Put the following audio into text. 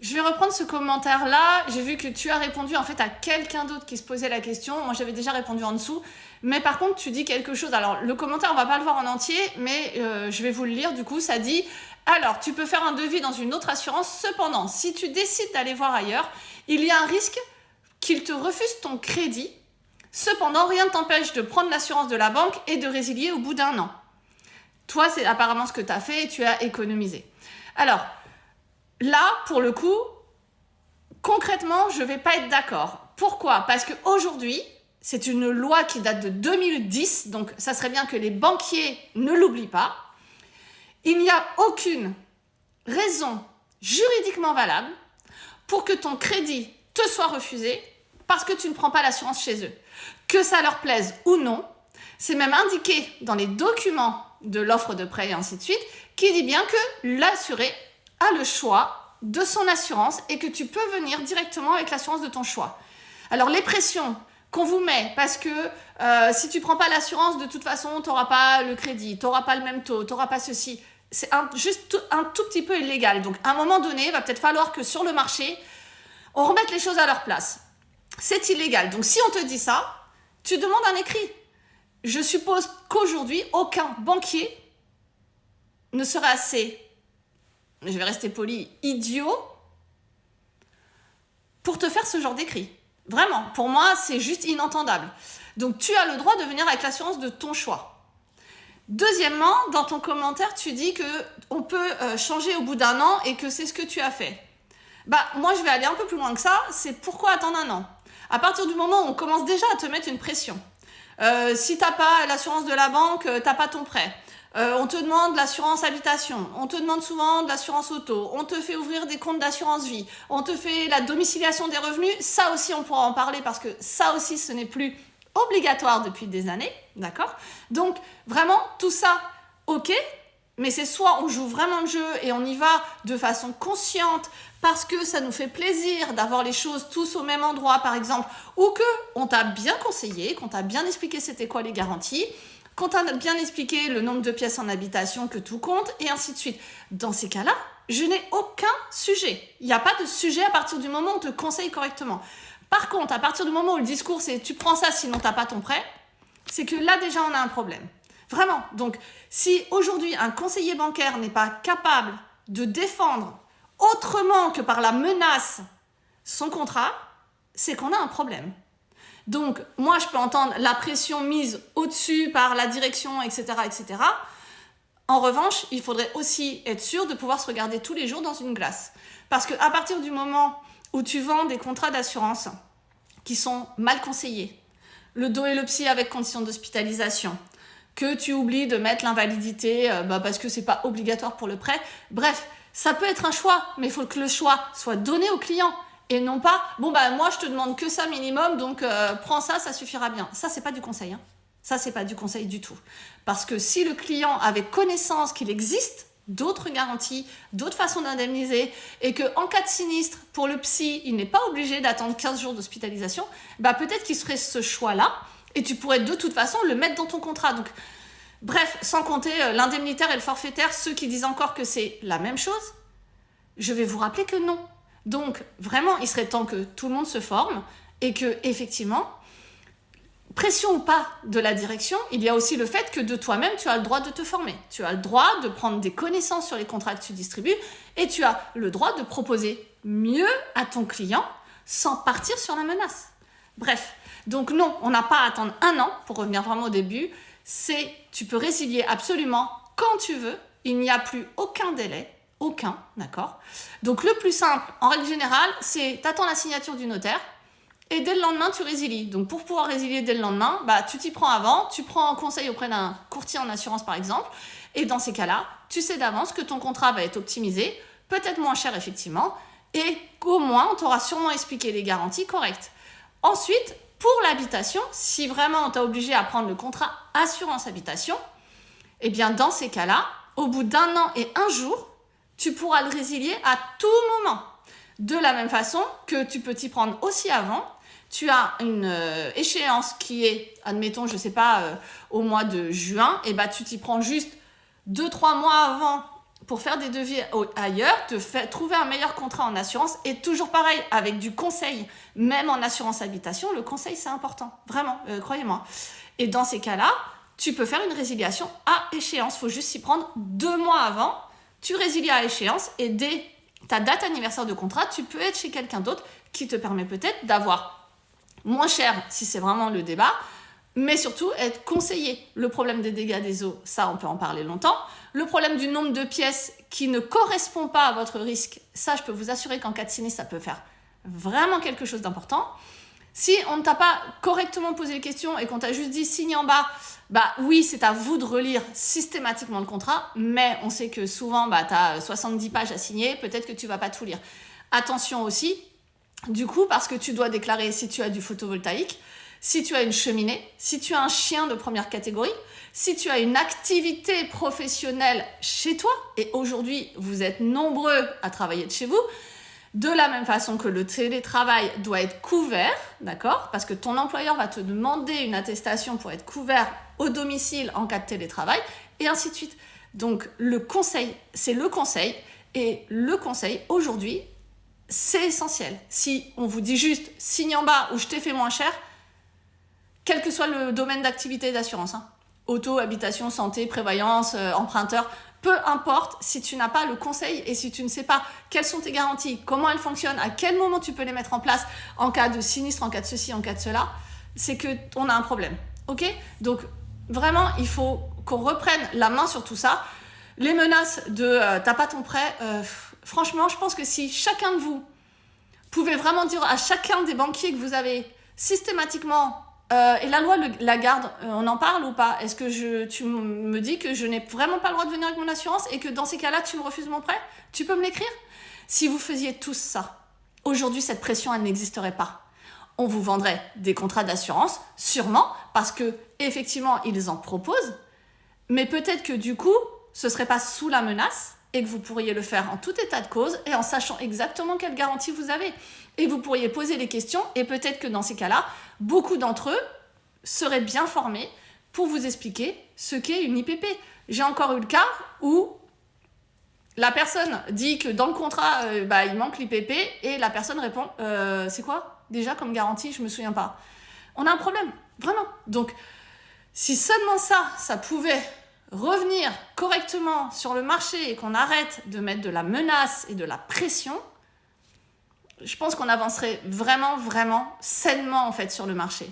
Je vais reprendre ce commentaire-là. J'ai vu que tu as répondu en fait à quelqu'un d'autre qui se posait la question. Moi, j'avais déjà répondu en dessous. Mais par contre, tu dis quelque chose. Alors, le commentaire, on va pas le voir en entier, mais je vais vous le lire. Du coup, ça dit « Alors, tu peux faire un devis dans une autre assurance. Cependant, si tu décides d'aller voir ailleurs, il y a un risque qu'il te refuse ton crédit. Cependant, rien ne t'empêche de prendre l'assurance de la banque et de résilier au bout d'1 an. » Toi, c'est apparemment ce que tu as fait et tu as économisé. Alors, là, pour le coup, concrètement, je ne vais pas être d'accord. Pourquoi ? Parce qu'aujourd'hui, c'est une loi qui date de 2010, donc ça serait bien que les banquiers ne l'oublient pas. Il n'y a aucune raison juridiquement valable pour que ton crédit te soit refusé parce que tu ne prends pas l'assurance chez eux. Que ça leur plaise ou non, c'est même indiqué dans les documents de l'offre de prêt et ainsi de suite, qui dit bien que l'assuré a le choix de son assurance et que tu peux venir directement avec l'assurance de ton choix. Alors les pressions qu'on vous met, parce que si tu ne prends pas l'assurance, de toute façon, tu n'auras pas le crédit, tu n'auras pas le même taux, tu n'auras pas ceci, c'est juste un tout petit peu illégal. Donc à un moment donné, il va peut-être falloir que sur le marché, on remette les choses à leur place. C'est illégal. Donc si on te dit ça, tu demandes un écrit. Je suppose qu'aujourd'hui, aucun banquier ne serait assez, je vais rester poli, idiot pour te faire ce genre d'écrit. Vraiment, pour moi, c'est juste inentendable. Donc, tu as le droit de venir avec l'assurance de ton choix. Deuxièmement, dans ton commentaire, tu dis qu'on peut changer au bout d'1 an et que c'est ce que tu as fait. Moi, je vais aller un peu plus loin que ça. C'est pourquoi attendre 1 an ? À partir du moment où on commence déjà à te mettre une pression, si tu n'as pas l'assurance de la banque, tu n'as pas ton prêt. On te demande l'assurance habitation, on te demande souvent de l'assurance auto, on te fait ouvrir des comptes d'assurance vie, on te fait la domiciliation des revenus. Ça aussi, on pourra en parler parce que ça aussi, ce n'est plus obligatoire depuis des années, d'accord ? Donc, vraiment, tout ça, ok, mais c'est soit on joue vraiment le jeu et on y va de façon consciente parce que ça nous fait plaisir d'avoir les choses tous au même endroit, par exemple, ou qu'on t'a bien conseillé, qu'on t'a bien expliqué c'était quoi les garanties, qu'on t'a bien expliqué le nombre de pièces en habitation, que tout compte, et ainsi de suite. Dans ces cas-là, je n'ai aucun sujet. Il n'y a pas de sujet à partir du moment où on te conseille correctement. Par contre, à partir du moment où le discours c'est « tu prends ça sinon tu n'as pas ton prêt », c'est que là déjà on a un problème. Vraiment. Donc, si aujourd'hui un conseiller bancaire n'est pas capable de défendre autrement que par la menace son contrat, c'est qu'on a un problème. Donc, moi, je peux entendre la pression mise au-dessus par la direction, etc., etc. En revanche, il faudrait aussi être sûr de pouvoir se regarder tous les jours dans une glace. Parce qu'à partir du moment où tu vends des contrats d'assurance qui sont mal conseillés, le dos et le psy avec condition d'hospitalisation, que tu oublies de mettre l'invalidité parce que c'est pas obligatoire pour le prêt, bref, ça peut être un choix, mais il faut que le choix soit donné au client. Et non pas, moi je te demande que ça minimum, donc prends ça, ça suffira bien. Ça, c'est pas du conseil. Hein. Ça, c'est pas du conseil du tout. Parce que si le client avait connaissance qu'il existe d'autres garanties, d'autres façons d'indemniser, et qu'en cas de sinistre, pour le psy, il n'est pas obligé d'attendre 15 jours d'hospitalisation, peut-être qu'il serait ce choix-là, et tu pourrais de toute façon le mettre dans ton contrat. Donc, bref, sans compter l'indemnitaire et le forfaitaire, ceux qui disent encore que c'est la même chose, je vais vous rappeler que non. Donc, vraiment, il serait temps que tout le monde se forme et que, effectivement, pression ou pas de la direction, il y a aussi le fait que de toi-même, tu as le droit de te former. Tu as le droit de prendre des connaissances sur les contrats que tu distribues et tu as le droit de proposer mieux à ton client sans partir sur la menace. Bref, donc non, on n'a pas à attendre 1 an pour revenir vraiment au début. Tu peux résilier absolument quand tu veux. Il n'y a plus aucun délai. Aucun, d'accord ? Donc le plus simple, en règle générale, c'est t'attends la signature du notaire et dès le lendemain, tu résilies. Donc pour pouvoir résilier dès le lendemain, tu t'y prends avant, tu prends un conseil auprès d'un courtier en assurance par exemple, et dans ces cas-là, tu sais d'avance que ton contrat va être optimisé, peut-être moins cher effectivement, et qu'au moins, on t'aura sûrement expliqué les garanties correctes. Ensuite, pour l'habitation, si vraiment on t'a obligé à prendre le contrat assurance habitation, eh bien dans ces cas-là, au bout d'1 an et 1 jour, tu pourras le résilier à tout moment. De la même façon que tu peux t'y prendre aussi avant. Tu as une échéance qui est, admettons, je ne sais pas, au mois de juin, et tu t'y prends juste 2-3 mois avant pour faire des devis ailleurs, trouver un meilleur contrat en assurance. Et toujours pareil, avec du conseil, même en assurance habitation, le conseil, c'est important. Vraiment, croyez-moi. Et dans ces cas-là, tu peux faire une résiliation à échéance. Il faut juste s'y prendre 2 mois avant. Tu résilies à échéance et dès ta date anniversaire de contrat, tu peux être chez quelqu'un d'autre qui te permet peut-être d'avoir moins cher, si c'est vraiment le débat, mais surtout être conseillé. Le problème des dégâts des eaux, ça, on peut en parler longtemps. Le problème du nombre de pièces qui ne correspond pas à votre risque, ça, je peux vous assurer qu'en cas de sinistre, ça peut faire vraiment quelque chose d'important. Si on ne t'a pas correctement posé les questions et qu'on t'a juste dit signe en bas, bah oui, c'est à vous de relire systématiquement le contrat, mais on sait que souvent, bah, tu as 70 pages à signer, peut-être que tu ne vas pas tout lire. Attention aussi, du coup, parce que tu dois déclarer si tu as du photovoltaïque, si tu as une cheminée, si tu as un chien de première catégorie, si tu as une activité professionnelle chez toi, et aujourd'hui, vous êtes nombreux à travailler de chez vous, de la même façon que le télétravail doit être couvert, d'accord ? Parce que ton employeur va te demander une attestation pour être couvert au domicile en cas de télétravail, et ainsi de suite. Donc, le conseil, c'est le conseil, et le conseil, aujourd'hui, c'est essentiel. Si on vous dit juste « signe en bas » ou « je t'ai fait moins cher », quel que soit le domaine d'activité et d'assurance, hein. Auto, habitation, santé, prévoyance, emprunteur, peu importe, si tu n'as pas le conseil et si tu ne sais pas quelles sont tes garanties, comment elles fonctionnent, à quel moment tu peux les mettre en place en cas de sinistre, en cas de ceci, en cas de cela, c'est qu'on a un problème. Ok ? Donc, vraiment, il faut qu'on reprenne la main sur tout ça. Les menaces de t'as pas ton prêt, franchement, je pense que si chacun de vous pouvait vraiment dire à chacun des banquiers que vous avez systématiquement... et la loi la garde, on en parle ou pas ? Est-ce que tu me dis que je n'ai vraiment pas le droit de venir avec mon assurance et que dans ces cas-là, tu me refuses mon prêt ? Tu peux me l'écrire ? Si vous faisiez tous ça, aujourd'hui, cette pression, elle n'existerait pas. On vous vendrait des contrats d'assurance, sûrement, parce que effectivement, ils en proposent, mais peut-être que du coup, ce ne serait pas sous la menace et que vous pourriez le faire en tout état de cause et en sachant exactement quelle garantie vous avez. Et vous pourriez poser les questions et peut-être que dans ces cas-là, beaucoup d'entre eux seraient bien formés pour vous expliquer ce qu'est une IPP. J'ai encore eu le cas où la personne dit que dans le contrat, il manque l'IPP et la personne répond « c'est quoi déjà comme garantie ? Je ne me souviens pas. » On a un problème, vraiment. Donc, si seulement ça pouvait revenir correctement sur le marché et qu'on arrête de mettre de la menace et de la pression, je pense qu'on avancerait vraiment, vraiment sainement en fait sur le marché.